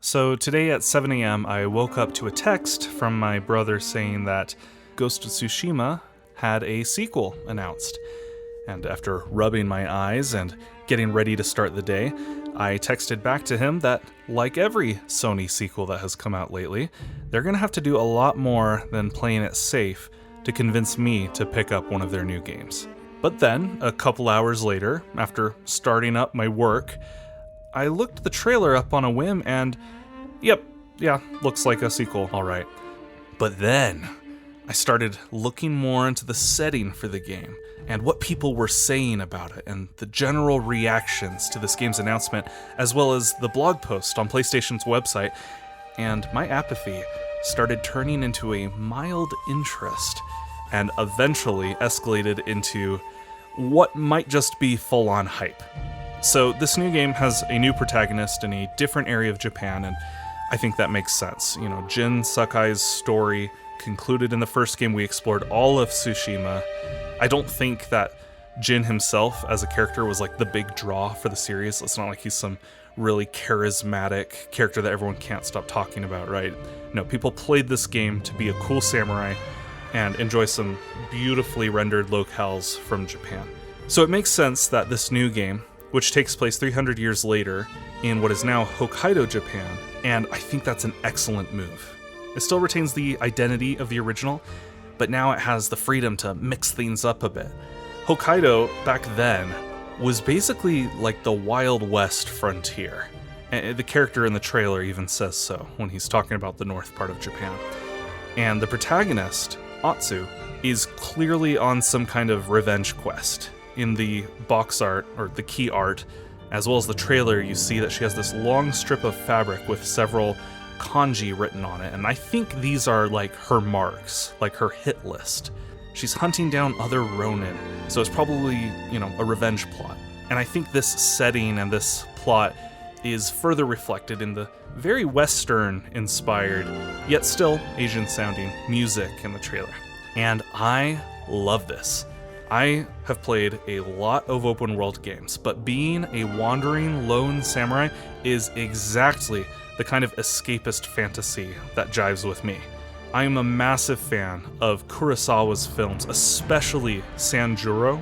So today at 7 a.m., I woke up to a text from my brother saying that Ghost of Tsushima had a sequel announced. And after rubbing my eyes and getting ready to start the day, I texted back to him that, like every Sony sequel that has come out lately, they're going to have to do a lot more than playing it safe to convince me to pick up one of their new games. But then, a couple hours later, after starting up my work, I looked the trailer up on a whim and, looks like a sequel, alright. But then, I started looking more into the setting for the game and what people were saying about it and the general reactions to this game's announcement, as well as the blog post on PlayStation's website, and my apathy started turning into a mild interest and eventually escalated into what might just be full-on hype. So this new game has a new protagonist in a different area of Japan, and I think that makes sense. You know, Jin Sakai's story concluded in the first game. We explored all of Tsushima. I don't think that Jin himself as a character was like the big draw for the series. It's not like he's some really charismatic character that everyone can't stop talking about, right? No, people played this game to be a cool samurai and enjoy some beautifully rendered locales from Japan. So it makes sense that this new game, which takes place 300 years later in what is now Hokkaido, Japan, and I think that's an excellent move. It still retains the identity of the original, but now it has the freedom to mix things up a bit. Hokkaido, back then, was basically like the Wild West frontier. And the character in the trailer even says so when he's talking about the north part of Japan. And the protagonist, Atsu, is clearly on some kind of revenge quest. In the box art, or the key art, as well as the trailer, you see that she has this long strip of fabric with several kanji written on it, and I think these are like her marks, like her hit list. She's hunting down other ronin, so it's probably, a revenge plot. And I think this setting and this plot is further reflected in the very Western-inspired, yet still Asian-sounding music in the trailer. And I love this. I have played a lot of open-world games, but being a wandering lone samurai is exactly the kind of escapist fantasy that jives with me. I am a massive fan of Kurosawa's films, especially Sanjuro,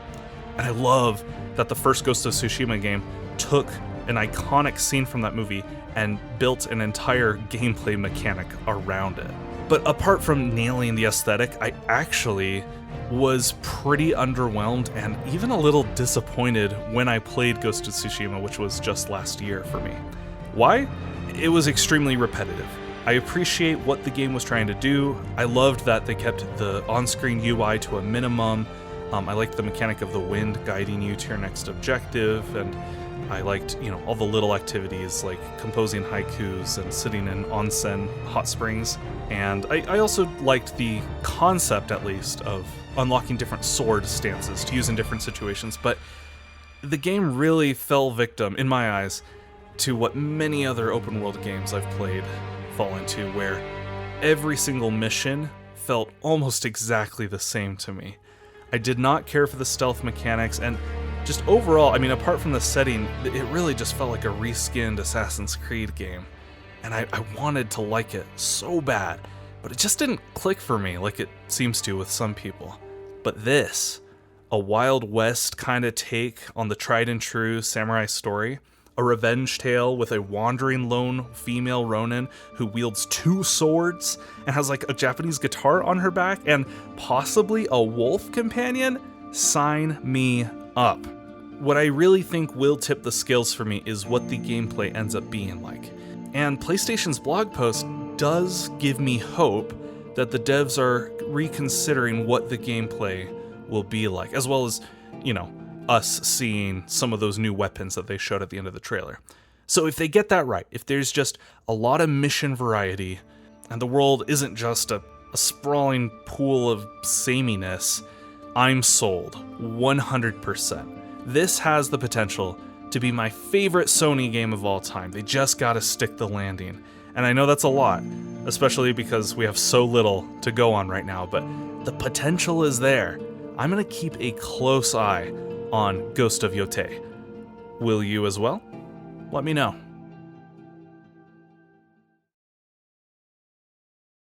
and I love that the first Ghost of Tsushima game took an iconic scene from that movie and built an entire gameplay mechanic around it. But apart from nailing the aesthetic, I actually was pretty underwhelmed and even a little disappointed when I played Ghost of Tsushima, which was just last year for me. Why? It was extremely repetitive. I appreciate what the game was trying to do. I loved that they kept the on-screen UI to a minimum. I liked the mechanic of the wind guiding you to your next objective, and I liked, all the little activities like composing haikus and sitting in onsen hot springs. And I also liked the concept, at least, of unlocking different sword stances to use in different situations. But the game really fell victim, in my eyes, to what many other open world games I've played fall into, where every single mission felt almost exactly the same to me. I did not care for the stealth mechanics, and just overall, apart from the setting, it really just felt like a reskinned Assassin's Creed game. And I wanted to like it so bad, but it just didn't click for me like it seems to with some people. But this, a Wild West kind of take on the tried and true samurai story, a revenge tale with a wandering lone female ronin who wields 2 swords and has like a Japanese guitar on her back and possibly a wolf companion? Sign me up. What I really think will tip the scales for me is what the gameplay ends up being like. And PlayStation's blog post does give me hope that the devs are reconsidering what the gameplay will be like, as well as, us seeing some of those new weapons that they showed at the end of the trailer. So if they get that right, if there's just a lot of mission variety, and the world isn't just a sprawling pool of sameness, I'm sold 100%. This has the potential to be my favorite Sony game of all time. They just gotta stick the landing. And I know that's a lot, especially because we have so little to go on right now, but the potential is there. I'm gonna keep a close eye on Ghost of Yōtei. Will you as well? Let me know.